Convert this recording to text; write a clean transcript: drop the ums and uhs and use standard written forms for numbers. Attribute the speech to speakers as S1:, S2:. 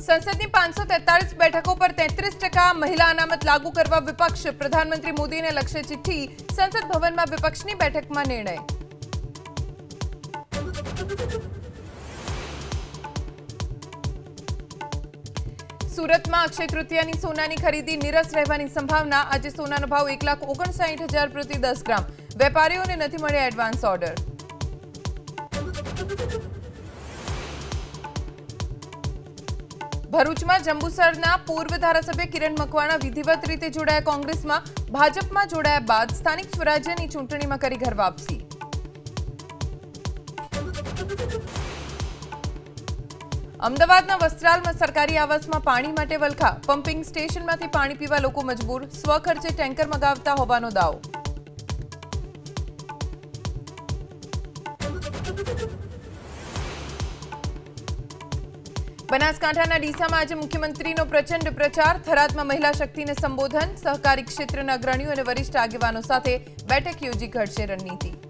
S1: સંસદની 543 બેઠકો પર 33% મહિલા અનામત લાગુ કરવા વિપક્ષ પ્રધાનમંત્રી મોદીને લક્ષ્ય ચિઠ્ઠી સંસદ ભવનમાં વિપક્ષની બેઠકમાં નિર્ણય સુરતમાં અક્ષય તૃતીયાની સોનાની ખરીદી નીરસ રહેવાની સંભાવના આજે સોનાનો ભાવ 1,59,000 પ્રતિ 10 ગ્રામ વેપારીઓને નથી મળ્યા એડવાન્સ ઓર્ડર ભરૂચમાં જંબુસરના પૂર્વ ધારાસભ્ય કિરણ મકવાણા વિધિવત રીતે જોડાયા કોંગ્રેસમાં ભાજપમાં જોડાયા બાદ સ્થાનિક સ્વરાજ્યની ચૂંટણીમાં કરી ઘર વાપસી અમદાવાદના વસ્ત્રાલમાં સરકારી આવાસમાં પાણી માટે વલખા પમ્પિંગ સ્ટેશનમાંથી પાણી પીવા લોકો મજબૂર સ્વખર્ચે ટેન્કર મગાવતા હોવાનો દાવો બનાસકાંઠાના ડીસામાં આજે મુખ્યમંત્રીનો પ્રચંડ પ્રચાર થરાદમાં મહિલા શક્તિને સંબોધન સહકારી ક્ષેત્રના અગ્રણીઓ અને વરિષ્ઠ આગેવાનો સાથે બેઠક યોજી ઘડશે રણનીતિ